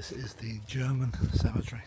This is the German cemetery.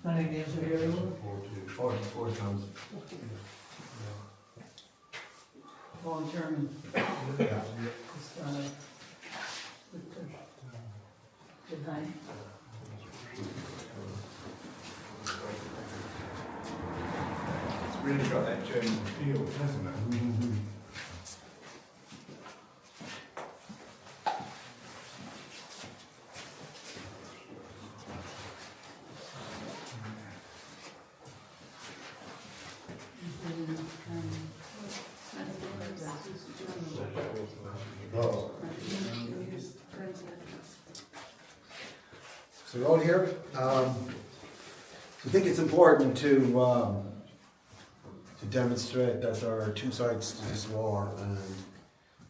How many games are here? 44,000. All German. Yeah. It's, good night. It's really got that German feel, hasn't it? Mm-hmm. So we're all here. I think it's important to demonstrate that there are two sides to this war, and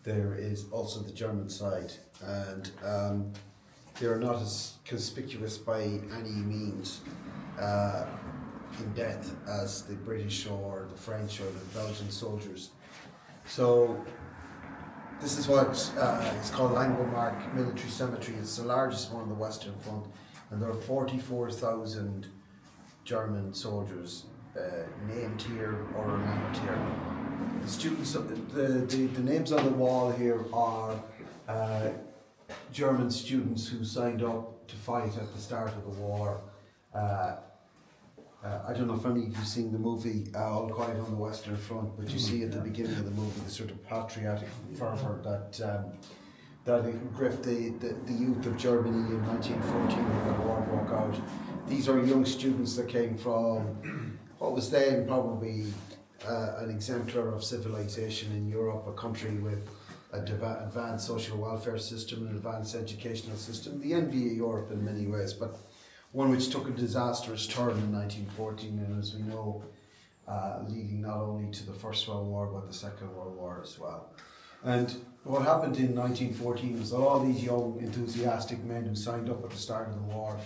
there is also the German side, and they are not as conspicuous by any means in death as the British or the French or the Belgian soldiers. So this is what is called Anglo-Mark Military Cemetery. It's the largest one on the Western Front, and there are 44,000 German soldiers named here or remembered here. The students, the names on the wall here are German students who signed up to fight at the start of the war. I don't know if any of you have seen the movie All Quiet on the Western Front, but you see at the beginning of the movie the sort of patriotic fervour that gripped the youth of Germany in 1914 when the war broke out. These are young students that came from what was then probably an exemplar of civilization in Europe, a country with an advanced social welfare system, an advanced educational system, the envy of Europe in many ways, but one which took a disastrous turn in 1914, and as we know, leading not only to the First World War but the Second World War as well. And what happened in 1914 was that all these young, enthusiastic men who signed up at the start of the war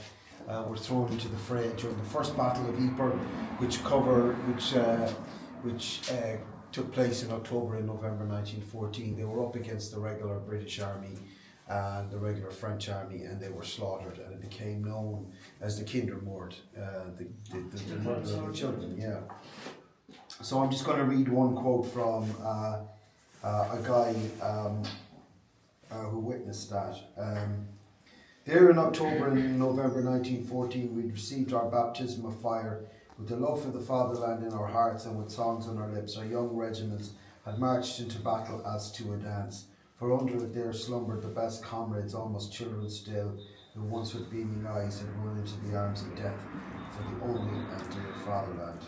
were thrown into the fray during the First Battle of Ypres, which took place in October and November 1914. They were up against the regular British Army and the regular French Army, and they were slaughtered, and it became known as the Kindermord, the murder of the children. Yeah. So I'm just going to read one quote from a guy who witnessed that. There in October and November 1914, we'd received our baptism of fire. With the love for the fatherland in our hearts and with songs on our lips, our young regiments had marched into battle as to a dance. For under it there slumbered the best comrades, almost children still, who once with beaming eyes had run into the arms of death for the only and dear fatherland.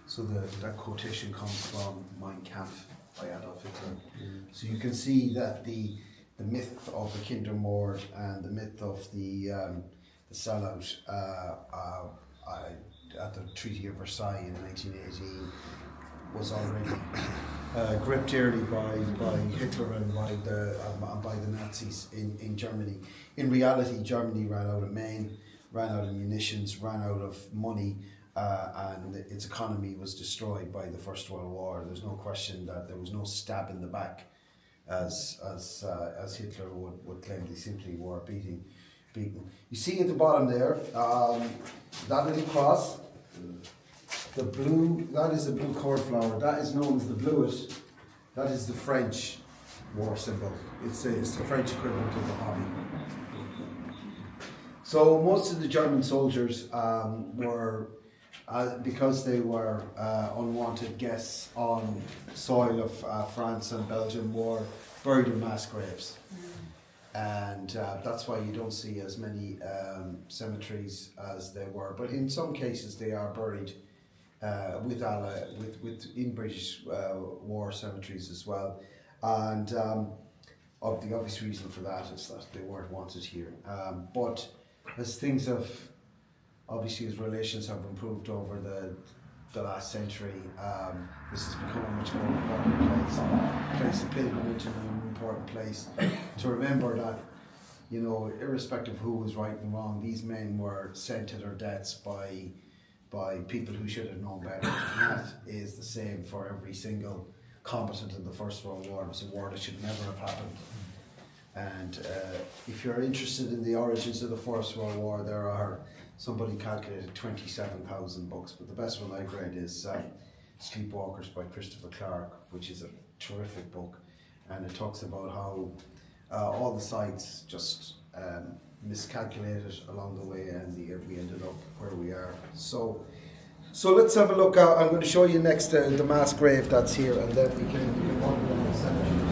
So that quotation comes from Mein Kampf by Adolf Hitler. So you can see that the myth of the Kindermord and the myth of the sellout at the Treaty of Versailles in 1918 was already gripped early by Hitler and by the Nazis in Germany. In reality, Germany ran out of men, ran out of munitions, ran out of money, and its economy was destroyed by the First World War. There's no question that there was no stab in the back, as Hitler would claim. They simply were beaten. You see at the bottom there, that little cross, the blue, that is the blue cornflower. That is known as the bluet. That is the French war symbol. It's the French equivalent of the hobby. So most of the German soldiers were, because they were unwanted guests on soil of France and Belgium, were buried in mass graves. And that's why you don't see as many cemeteries as there were. But in some cases they are buried in British war cemeteries as well. And the obvious reason for that is that they weren't wanted here. But as things have, obviously as relations have improved over the last century, this has become a much more important place of pilgrimage and an important place to remember that, you know, irrespective of who was right and wrong, these men were sent to their deaths by people who should have known better. And that is the same for every single combatant in the First World War. It was a war that should never have happened. And if you're interested in the origins of the First World War, there are, somebody calculated 27,000 books, but the best one I've read is Sleepwalkers by Christopher Clark, which is a terrific book, and it talks about how all the sites just miscalculated along the way, and we ended up where we are. So let's have a look. I'm going to show you next the mass grave that's here, and then we can wander on the cemetery.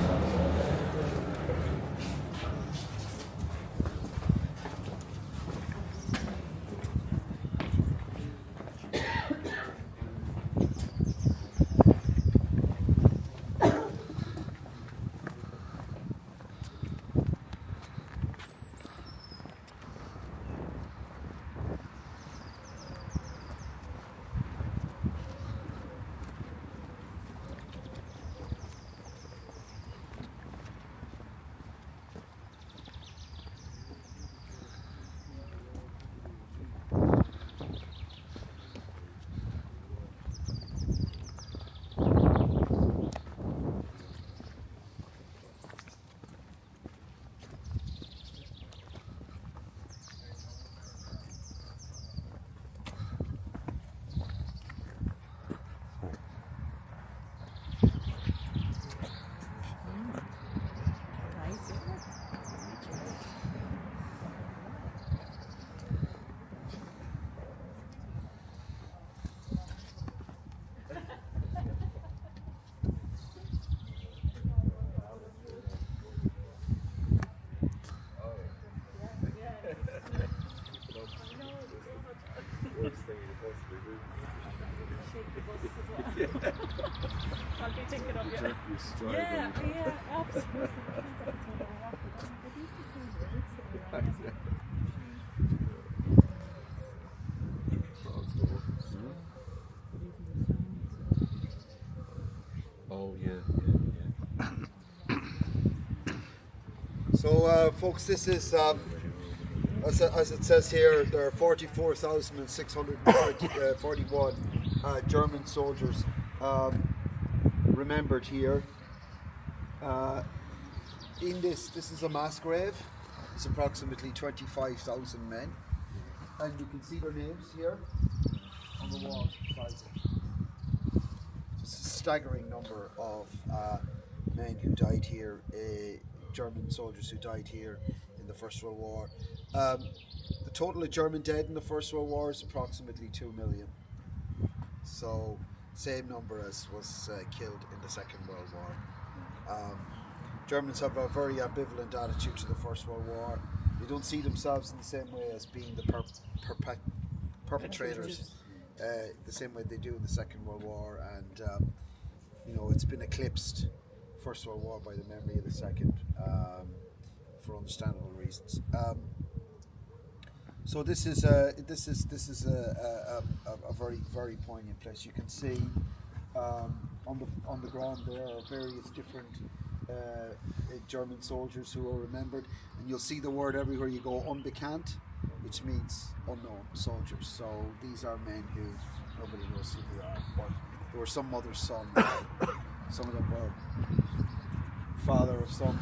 I'll be thinking of you. Yeah, absolutely. Oh yeah. So, folks, this is, as it says here, there are 44,641 German soldiers remembered here. In this is a mass grave. It's approximately 25,000 men, and you can see their names here on the wall beside it. staggering number of men who died here, German soldiers who died here in the First World War. The total of German dead in the First World War is approximately 2 million. So, same number as was killed in the Second World War. Germans have a very ambivalent attitude to the First World War. They don't see themselves in the same way as being the perpetrators, the same way they do in the Second World War, and it's been eclipsed, First World War, by the memory of the Second, for understandable reasons. So this is a very, very poignant place. You can see on the ground there are various different German soldiers who are remembered, and you'll see the word everywhere you go, unbekannt, which means unknown soldiers. So these are men who nobody knows who they are, but they were some mother's son. Some of them were father of some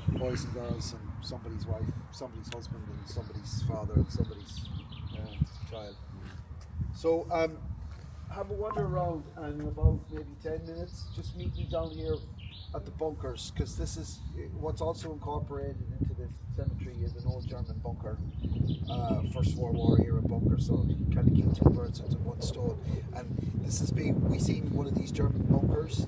boys and girls, and somebody's wife, somebody's husband, and somebody's father, and somebody's child. So have a wander around, and in about maybe 10 minutes, just meet me down here at the bunkers, because this is what's also incorporated into this cemetery is an old German bunker, First World War era bunker, so you can kind of kill two birds with one stone. And this has been, we seen one of these German bunkers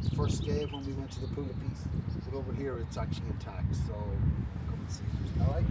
the first day when we went to the pool of peace, but over here it's actually intact, so come and see it. Alright?